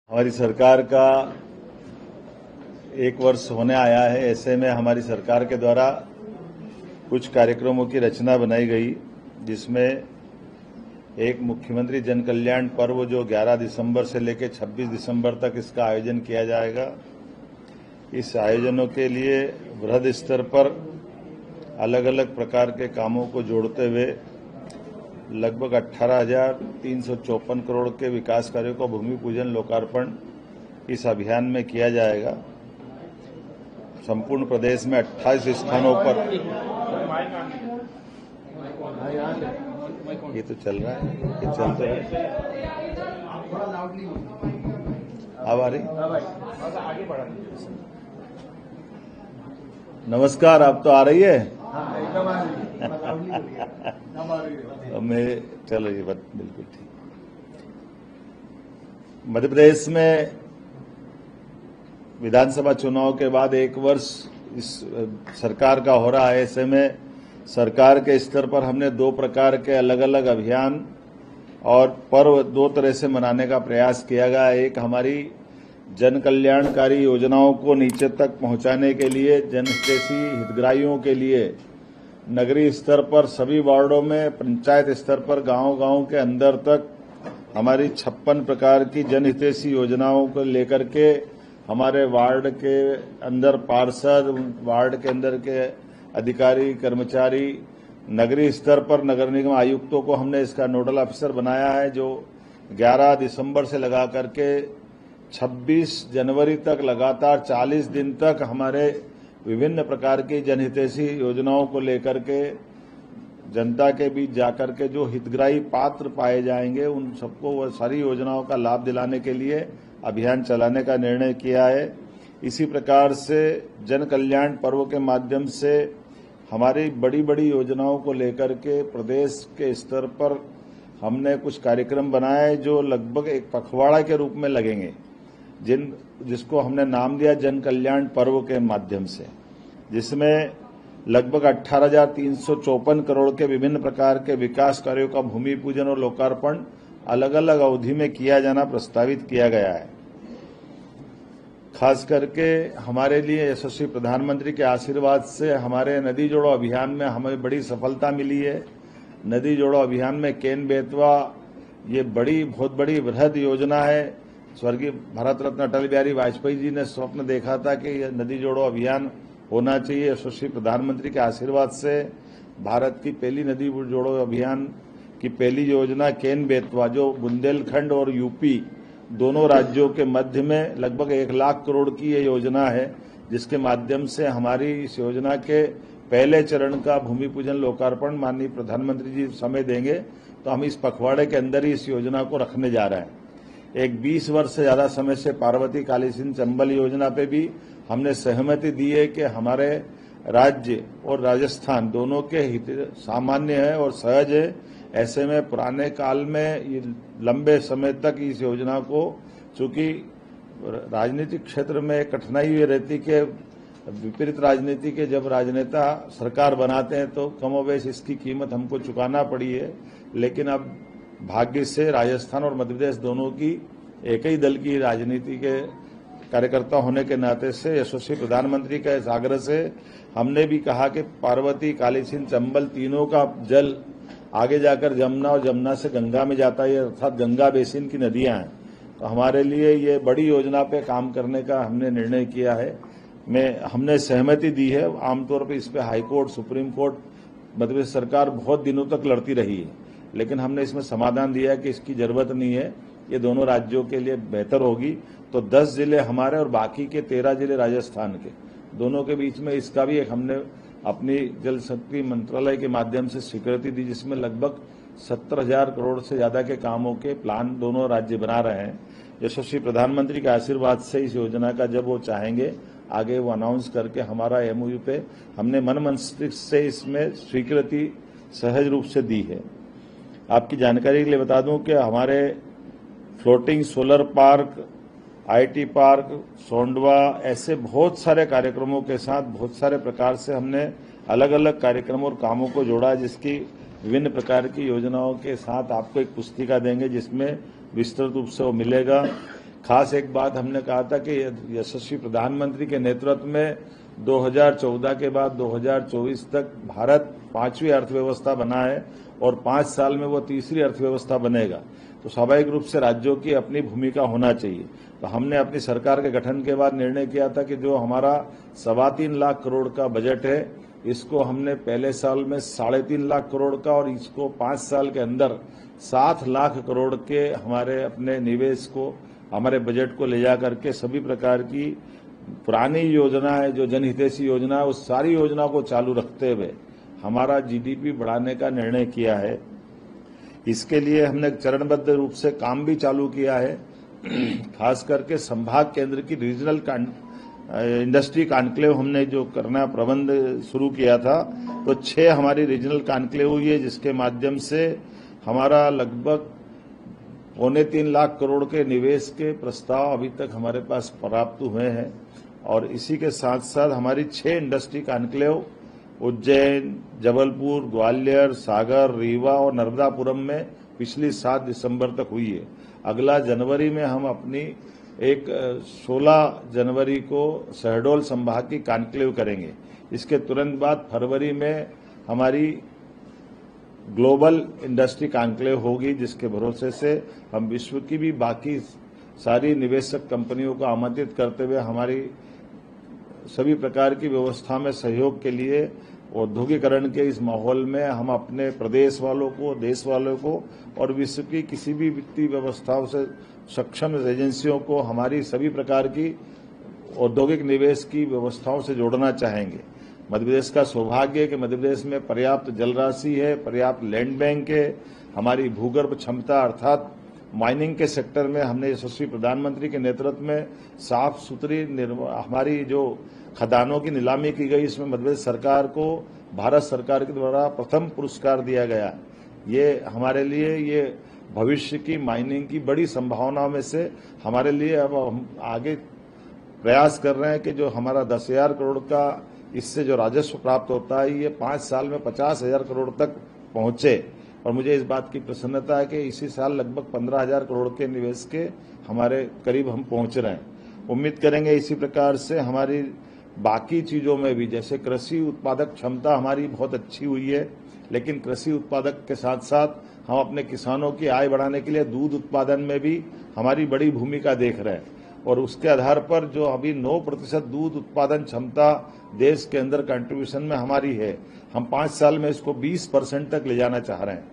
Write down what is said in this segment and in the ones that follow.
हमारी सरकार का एक वर्ष होने आया है। ऐसे में हमारी सरकार के द्वारा कुछ कार्यक्रमों की रचना बनाई गई, जिसमें एक मुख्यमंत्री जन कल्याण पर्व जो 11 दिसंबर से लेकर 26 दिसंबर तक इसका आयोजन किया जाएगा। इस आयोजनों के लिए वृहद स्तर पर अलग अलग प्रकार के कामों को जोड़ते हुए लगभग 18,354 करोड़ के विकास कार्यों का भूमि पूजन लोकार्पण इस अभियान में किया जाएगा। संपूर्ण प्रदेश में 28 स्थानों पर ये तो चल रहा है, ये चलते है। अब आ रही? नमस्कार, आप तो आ रही है? मैं चलो ये बात बिल्कुल ठीक। मध्य प्रदेश में विधानसभा चुनाव के बाद एक वर्ष इस सरकार का हो रहा है। ऐसे में सरकार के स्तर पर हमने दो प्रकार के अलग अलग अभियान और पर्व दो तरह से मनाने का प्रयास किया गया। एक हमारी जन कल्याणकारी योजनाओं को नीचे तक पहुंचाने के लिए, जनहितैषी हितग्राहियों के लिए नगरीय स्तर पर सभी वार्डों में, पंचायत स्तर पर गांव-गांव के अंदर तक हमारी 56 प्रकार की जनहितैषी योजनाओं को लेकर के हमारे वार्ड के अंदर पार्षद, वार्ड के अंदर के अधिकारी, कर्मचारी, नगरीय स्तर पर नगर निगम आयुक्तों को हमने इसका नोडल ऑफिसर बनाया है, जो 11 दिसंबर से लगा करके 26 जनवरी तक लगातार 40 दिन तक हमारे विभिन्न प्रकार की जनहितैषी योजनाओं को लेकर के जनता के बीच जाकर के जो हितग्राही पात्र पाए जाएंगे उन सबको वह सारी योजनाओं का लाभ दिलाने के लिए अभियान चलाने का निर्णय किया है। इसी प्रकार से जन कल्याण पर्व के माध्यम से हमारी बड़ी बड़ी योजनाओं को लेकर के प्रदेश के स्तर पर हमने कुछ कार्यक्रम बनाए जो लगभग एक पखवाड़ा के रूप में लगेंगे, जिसको हमने नाम दिया जन कल्याण पर्व के माध्यम से, जिसमें लगभग 18,354 करोड़ के विभिन्न प्रकार के विकास कार्यों का भूमि पूजन और लोकार्पण अलग अलग अवधि में किया जाना प्रस्तावित किया गया है। खास करके हमारे लिए यशस्वी प्रधानमंत्री के आशीर्वाद से हमारे नदी जोड़ो अभियान में हमें बड़ी सफलता मिली है। नदी जोड़ो अभियान में केन बेतवा ये बहुत बड़ी वृहद योजना है। स्वर्गीय भारत रत्न अटल बिहारी वाजपेयी जी ने स्वप्न देखा था कि यह नदी जोड़ो अभियान होना चाहिए। यशस्वी प्रधानमंत्री के आशीर्वाद से भारत की पहली नदी जोड़ो अभियान की पहली योजना केन बेतवा, जो बुंदेलखंड और यूपी दोनों राज्यों के मध्य में लगभग 1 लाख करोड़ की ये योजना है, जिसके माध्यम से हमारी इस योजना के पहले चरण का भूमि पूजन लोकार्पण माननीय प्रधानमंत्री जी समय देंगे, तो हम इस पखवाड़े के अंदर ही इस योजना को रखने जा रहे हैं। एक 20 वर्ष से ज्यादा समय से पार्वती काली सिंध चंबल योजना पे भी हमने सहमति दी है कि हमारे राज्य और राजस्थान दोनों के हित सामान्य है और सहज है। ऐसे में पुराने काल में ये लंबे समय तक इस योजना को, चूंकि राजनीतिक क्षेत्र में कठिनाई ये रहती कि विपरीत राजनीति के जब राजनेता सरकार बनाते हैं तो कमोबेश इसकी कीमत हमको चुकाना पड़ी है, लेकिन अब भाग्य से राजस्थान और मध्य प्रदेश दोनों की एक ही दल की राजनीति के कार्यकर्ता होने के नाते से यशस्वी प्रधानमंत्री के इस आग्रह से हमने भी कहा कि पार्वती काली सिंध चंबल तीनों का जल आगे जाकर जमुना और जमुना से गंगा में जाता है, अर्थात गंगा बेसिन की नदियां हैं। तो हमारे लिए ये बड़ी योजना पे काम करने का हमने निर्णय किया है। हमने सहमति दी है। आमतौर पर इस पे high court, supreme court, Madhya Pradesh सरकार बहुत दिनों तक लड़ती रही है, लेकिन हमने इसमें समाधान दिया है कि इसकी जरूरत नहीं है, ये दोनों राज्यों के लिए बेहतर होगी। तो 10 जिले हमारे और बाकी के 13 जिले राजस्थान के, दोनों के बीच में इसका भी एक हमने अपनी जल शक्ति मंत्रालय के माध्यम से स्वीकृति दी, जिसमें लगभग 70,000 करोड़ से ज्यादा के कामों के प्लान दोनों राज्य बना रहे हैं। यशस्वी प्रधानमंत्री के आशीर्वाद से इस योजना का जब वो चाहेंगे आगे वो अनाउंस करके हमारा एमओयू पे हमने मन मस्तिष्क से इसमें स्वीकृति सहज रूप से दी है। आपकी जानकारी के लिए बता दूं कि हमारे floating solar park, IT park, Sondwa, ऐसे बहुत सारे कार्यक्रमों के साथ बहुत सारे प्रकार से हमने अलग अलग कार्यक्रमों और कामों को जोड़ा, जिसकी विभिन्न प्रकार की योजनाओं के साथ आपको एक पुस्तिका देंगे जिसमें विस्तृत रूप से वो मिलेगा। खास एक बात हमने कहा था कि यशस्वी प्रधानमंत्री के नेतृत्व में 2014 के बाद 2024 तक भारत 5वीं अर्थव्यवस्था बना है और 5 साल में वो तीसरी अर्थव्यवस्था बनेगा। तो स्वाभाविक रूप से राज्यों की अपनी भूमिका होना चाहिए। तो हमने अपनी सरकार के गठन के बाद निर्णय किया था कि जो हमारा 3.25 लाख करोड़ का बजट है, इसको हमने पहले साल में 3.5 लाख करोड़ का और इसको 5 साल के अंदर 7 लाख करोड़ के हमारे अपने निवेश को, हमारे बजट को ले जा करके सभी प्रकार की पुरानी योजना है, जो जनहितैषी योजना है, उस सारी योजना को चालू रखते हुए हमारा जीडीपी बढ़ाने का निर्णय किया है। इसके लिए हमने चरणबद्ध रूप से काम भी चालू किया है। खास करके संभाग केंद्र की रीजनल इंडस्ट्री कॉन्क्लेव हमने जो करना प्रबंध शुरू किया था, तो 6 हमारी रीजनल कॉन्क्लेव हुई है, जिसके माध्यम से हमारा लगभग 2.25 लाख करोड़ के निवेश के प्रस्ताव अभी तक हमारे पास प्राप्त हुए हैं। और इसी के साथ साथ हमारी 6 इंडस्ट्री कॉन्क्लेव उज्जैन, जबलपुर, ग्वालियर, सागर, रीवा और नर्मदापुरम में पिछली 7 दिसंबर तक हुई है। अगला जनवरी में हम अपनी 16 जनवरी को शहडोल संभाग की कॉन्क्लेव करेंगे। इसके तुरंत बाद फरवरी में हमारी ग्लोबल इंडस्ट्री कॉन्क्लेव होगी, जिसके भरोसे से हम विश्व की भी बाकी सारी निवेशक कंपनियों को आमंत्रित करते हुए हमारी सभी प्रकार की व्यवस्था में सहयोग के लिए औद्योगिकरण के इस माहौल में हम अपने प्रदेश वालों को, देश वालों को और विश्व की किसी भी वित्तीय व्यवस्थाओं से सक्षम एजेंसियों को हमारी सभी प्रकार की औद्योगिक निवेश की व्यवस्थाओं से जोड़ना चाहेंगे। मध्य प्रदेश का सौभाग्य है कि मध्य प्रदेश में पर्याप्त जल राशि है, पर्याप्त लैंड बैंक है, हमारी भूगर्भ क्षमता अर्थात माइनिंग के सेक्टर में हमने यशस्वी प्रधानमंत्री के नेतृत्व में साफ सुथरी हमारी जो खदानों की नीलामी की गई, इसमें मध्य प्रदेश सरकार को भारत सरकार के द्वारा प्रथम पुरस्कार दिया गया। ये हमारे लिए ये भविष्य की माइनिंग की बड़ी संभावनाओं में से हमारे लिए अब हम आगे प्रयास कर रहे हैं कि जो हमारा 10,000 करोड़ का इससे जो राजस्व प्राप्त होता है, ये 5 साल में 50,000 करोड़ तक पहुंचे। और मुझे इस बात की प्रसन्नता है कि इसी साल लगभग 15,000 करोड़ के निवेश के हमारे करीब हम पहुंच रहे हैं। उम्मीद करेंगे इसी प्रकार से हमारी बाकी चीजों में भी, जैसे कृषि उत्पादक क्षमता हमारी बहुत अच्छी हुई है, लेकिन कृषि उत्पादक के साथ साथ हम अपने किसानों की आय बढ़ाने के लिए दूध उत्पादन में भी हमारी बड़ी भूमिका देख रहे हैं। और उसके आधार पर जो अभी 9% दूध उत्पादन क्षमता देश के अंदर कंट्रीब्यूशन में हमारी है, हम 5 साल में इसको 20% तक ले जाना चाह रहे हैं।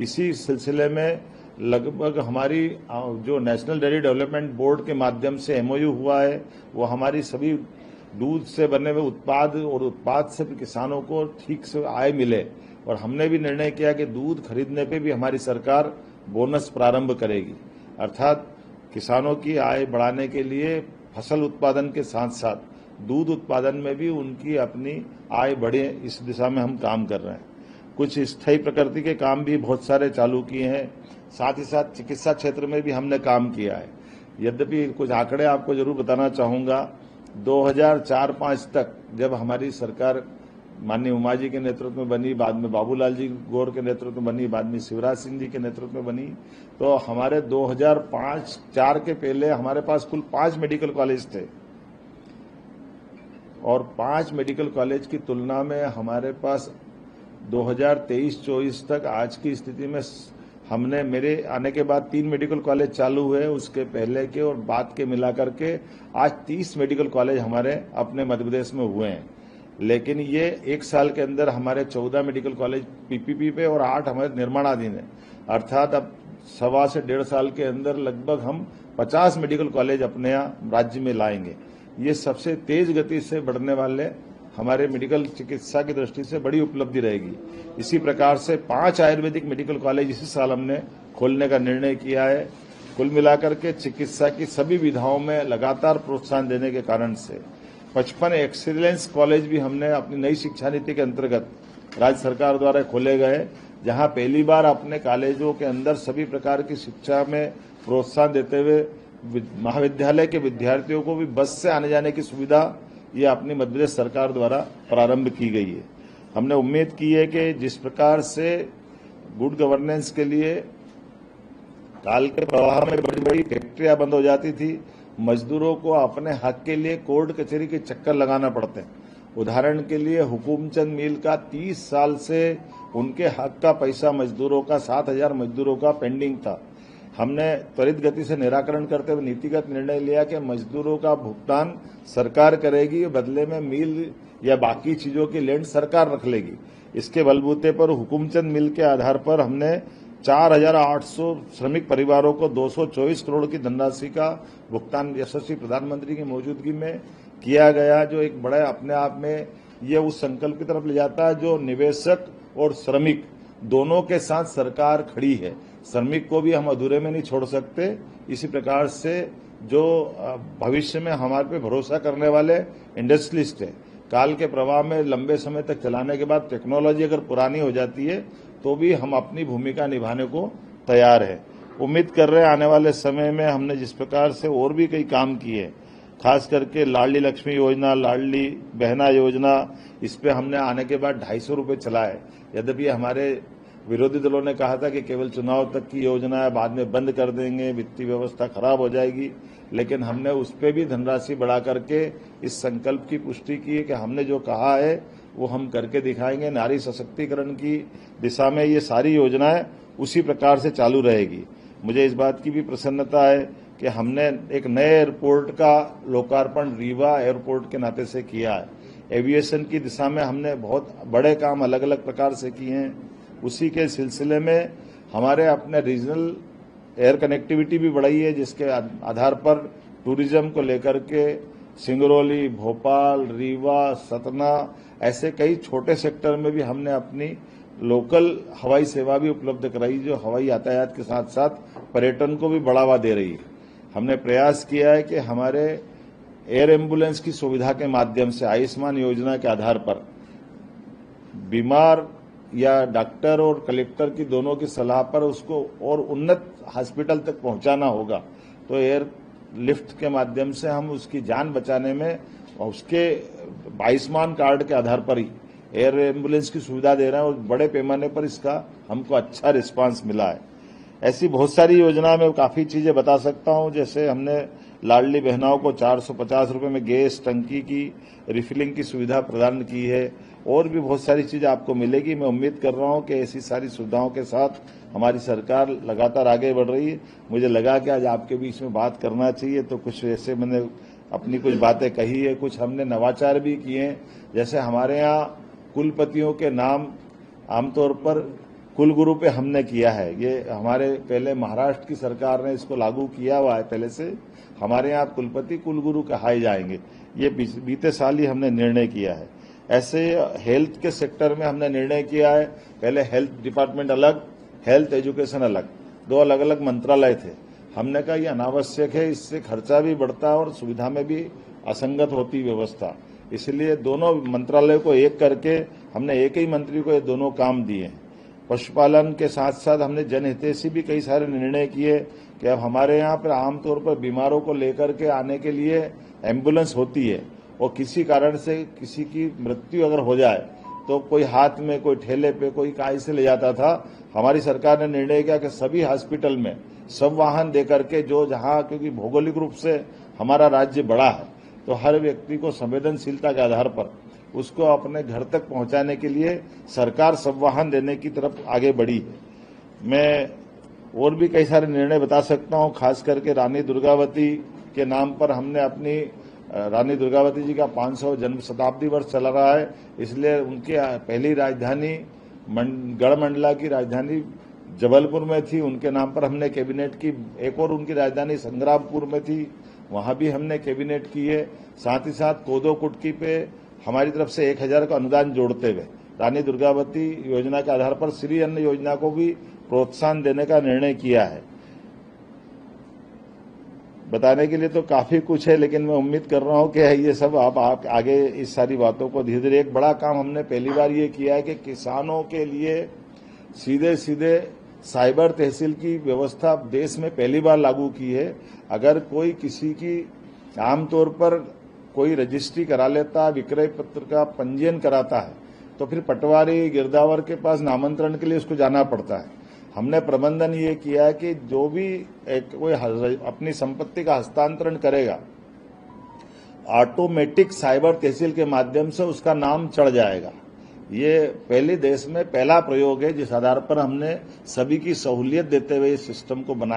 इसी सिलसिले में लगभग हमारी जो नेशनल डेयरी डेवलपमेंट बोर्ड के माध्यम से MOU हुआ है, वो हमारी सभी दूध से बने हुए उत्पाद और उत्पाद से किसानों को ठीक से आय मिले। और हमने भी निर्णय किया कि दूध खरीदने पे भी हमारी सरकार बोनस प्रारंभ करेगी, अर्थात किसानों की आय बढ़ाने के लिए फसल उत्पादन के साथ साथ दूध उत्पादन में भी उनकी अपनी आय बढ़े, इस दिशा में हम काम कर रहे हैं। कुछ स्थायी प्रकृति के काम भी बहुत सारे चालू किए हैं, साथ ही साथ चिकित्सा क्षेत्र में भी हमने काम किया है। यद्यपि कुछ आंकड़े आपको जरूर बताना चाहूंगा। 2004-05 तक जब हमारी सरकार माननीय उमा जी के नेतृत्व में बनी, बाद में बाबूलाल जी गौर के नेतृत्व में बनी, बाद में शिवराज सिंह जी के नेतृत्व में बनी, तो हमारे 2005-04 के पहले हमारे पास कुल 5 मेडिकल कॉलेज थे। और 5 मेडिकल कॉलेज की तुलना में हमारे पास 2023-24 तक आज की स्थिति में हमने, मेरे आने के बाद 3 मेडिकल कॉलेज चालू हुए, उसके पहले के और बाद के मिलाकर के आज 30 मेडिकल कॉलेज हमारे अपने मध्य प्रदेश में हुए हैं। लेकिन ये 1 साल के अंदर हमारे 14 मेडिकल कॉलेज PPP पे और 8 हमारे निर्माणाधीन है, अर्थात अब 1.25 से 1.5 साल के अंदर लगभग हम 50 मेडिकल कॉलेज अपने यहाँ राज्य में लाएंगे। ये सबसे तेज गति से बढ़ने वाले हमारे मेडिकल चिकित्सा की दृष्टि से बड़ी उपलब्धि रहेगी। इसी प्रकार से 5 आयुर्वेदिक मेडिकल कॉलेज इसी साल हमने खोलने का निर्णय किया है। कुल मिलाकर के चिकित्सा की सभी विधाओं में लगातार प्रोत्साहन देने के कारण से 55 एक्सीलेंस कॉलेज भी हमने अपनी नई शिक्षा नीति के अंतर्गत राज्य सरकार द्वारा खोले गए, जहां पहली बार अपने कॉलेजों के अंदर सभी प्रकार की शिक्षा में प्रोत्साहन देते हुए महाविद्यालय के विद्यार्थियों को भी बस से आने जाने की सुविधा ये अपनी मध्य प्रदेश सरकार द्वारा प्रारंभ की गई है। हमने उम्मीद की है कि जिस प्रकार से गुड गवर्नेंस के लिए काल के प्रवाह में बड़ी बड़ी फैक्ट्रियां बंद हो जाती थी, मजदूरों को अपने हक के लिए कोर्ट कचहरी के चक्कर लगाना पड़ते हैं। उदाहरण के लिए हुकुमचंद मिल का 30 साल से उनके हक का पैसा मजदूरों का 7,000 मजदूरों का पेंडिंग था। हमने त्वरित गति से निराकरण करते हुए नीतिगत निर्णय लिया कि मजदूरों का भुगतान सरकार करेगी, बदले में मिल या बाकी चीजों की लैंड सरकार रख लेगी। इसके बलबूते पर हुकुमचंद मिल के आधार पर हमने 4,800 श्रमिक परिवारों को 224 करोड़ की धनराशि का भुगतान यशस्वी प्रधानमंत्री की मौजूदगी में किया गया, जो एक बड़ा अपने आप में ये उस संकल्प की तरफ ले जाता है जो निवेशक और श्रमिक दोनों के साथ सरकार खड़ी है। श्रमिक को भी हम अधूरे में नहीं छोड़ सकते। इसी प्रकार से जो भविष्य में हमारे पे भरोसा करने वाले इंडस्ट्रियलिस्ट है, काल के प्रवाह में लंबे समय तक चलाने के बाद टेक्नोलॉजी अगर पुरानी हो जाती है तो भी हम अपनी भूमिका निभाने को तैयार है। उम्मीद कर रहे हैं आने वाले समय में हमने जिस प्रकार से और भी कई काम किए, खास करके लाडली लक्ष्मी योजना, लाडली बहना योजना, इस पे हमने आने के बाद 250 रुपये चलाए। यद्यपि हमारे विरोधी दलों ने कहा था कि केवल चुनाव तक की योजना है, बाद में बंद कर देंगे, वित्तीय व्यवस्था खराब हो जाएगी, लेकिन हमने उस पर भी धनराशि बढ़ा करके इस संकल्प की पुष्टि की है कि हमने जो कहा है वो हम करके दिखाएंगे। नारी सशक्तिकरण की दिशा में ये सारी योजनाएं उसी प्रकार से चालू रहेगी। मुझे इस बात की भी प्रसन्नता है कि हमने एक नए एयरपोर्ट का लोकार्पण रीवा एयरपोर्ट के नाते से किया है। एविएशन की दिशा में हमने बहुत बड़े काम अलग अलग प्रकार से किए हैं। उसी के सिलसिले में हमारे अपने रीजनल एयर कनेक्टिविटी भी बढ़ाई है, जिसके आधार पर टूरिज्म को लेकर के सिंगरौली, भोपाल, रीवा, सतना ऐसे कई छोटे सेक्टर में भी हमने अपनी लोकल हवाई सेवा भी उपलब्ध कराई, जो हवाई यातायात के साथ साथ पर्यटन को भी बढ़ावा दे रही है। हमने प्रयास किया है कि हमारे एयर एम्बुलेंस की सुविधा के माध्यम से आयुष्मान योजना के आधार पर बीमार या डॉक्टर और कलेक्टर की दोनों की सलाह पर उसको और उन्नत हॉस्पिटल तक पहुंचाना होगा, तो एयर लिफ्ट के माध्यम से हम उसकी जान बचाने में उसके आयुष्मान कार्ड के आधार पर ही एयर एम्बुलेंस की सुविधा दे रहे हैं और बड़े पैमाने पर इसका हमको अच्छा रिस्पांस मिला है। ऐसी बहुत सारी योजना में काफी चीजें बता सकता हूं, जैसे हमने लाडली बहनाओं को 450 रुपए में गैस टंकी की रिफिलिंग की सुविधा प्रदान की है, और भी बहुत सारी चीजें आपको मिलेगी। मैं उम्मीद कर रहा हूं कि ऐसी सारी सुविधाओं के साथ हमारी सरकार लगातार आगे बढ़ रही है। मुझे लगा कि आज आपके बीच में बात करना चाहिए, तो कुछ ऐसे मैंने अपनी कुछ बातें कही है। कुछ हमने नवाचार भी किए हैं, जैसे हमारे यहाँ कुलपतियों के नाम आमतौर पर कुलगुरु पे हमने किया है। ये हमारे पहले महाराष्ट्र की सरकार ने इसको लागू किया हुआ है, पहले से हमारे यहाँ कुलपति कुलगुरु कहाए जाएंगे। ये बीते साल ही हमने निर्णय किया है। ऐसे हेल्थ के सेक्टर में हमने निर्णय किया है, पहले हेल्थ डिपार्टमेंट अलग, हेल्थ एजुकेशन अलग, दो अलग अलग मंत्रालय थे। हमने कहा ये अनावश्यक है, इससे खर्चा भी बढ़ता है और सुविधा में भी असंगत होती व्यवस्था, इसलिए दोनों मंत्रालय को एक करके हमने एक ही मंत्री को ये दोनों काम दिए हैं। पशुपालन के साथ साथ हमने जनहितैषी भी कई सारे निर्णय किए कि अब हमारे यहाँ पर आमतौर पर बीमारों को लेकर के आने के लिए एम्बुलेंस होती है, और किसी कारण से किसी की मृत्यु अगर हो जाए तो कोई हाथ में, कोई ठेले पे, कोई काय से ले जाता था। हमारी सरकार ने निर्णय किया कि सभी हॉस्पिटल में सब वाहन देकर के, जो जहां, क्योंकि भौगोलिक रूप से हमारा राज्य बड़ा है, तो हर व्यक्ति को संवेदनशीलता के आधार पर उसको अपने घर तक पहुंचाने के लिए सरकार सब वाहन देने की तरफ आगे बढ़ी है। मैं और भी कई सारे निर्णय बता सकता हूं, खास करके रानी दुर्गावती के नाम पर हमने अपनी रानी दुर्गावती जी का 500 जन्म शताब्दी वर्ष चला रहा है, इसलिए उनकी पहली राजधानी गढ़मंडला की राजधानी जबलपुर में थी, उनके नाम पर हमने कैबिनेट की। एक और उनकी राजधानी संग्रामपुर में थी, वहां भी हमने कैबिनेट की है। साथ ही साथ कोदो कुटकी पे हमारी तरफ से 1000 का अनुदान जोड़ते हुए रानी दुर्गावती योजना के आधार पर श्री अन्न योजना को भी प्रोत्साहन देने का निर्णय किया है। बताने के लिए तो काफी कुछ है, लेकिन मैं उम्मीद कर रहा हूं कि ये सब आप आगे इस सारी बातों को धीरे धीरे। एक बड़ा काम हमने पहली बार ये किया है कि किसानों के लिए सीधे सीधे साइबर तहसील की व्यवस्था देश में पहली बार लागू की है। अगर कोई किसी की आमतौर पर कोई रजिस्ट्री करा लेता, विक्रय पत्र का पंजीयन कराता है, तो फिर पटवारी गिरदावर के पास नामांतरण के लिए उसको जाना पड़ता है। हमने प्रबंधन ये किया कि जो भी कोई अपनी संपत्ति का हस्तांतरण करेगा, ऑटोमेटिक साइबर तहसील के माध्यम से उसका नाम चढ़ जाएगा। ये पहले देश में पहला प्रयोग है जिस आधार पर हमने सभी की सहूलियत देते हुए इस सिस्टम को बनाया।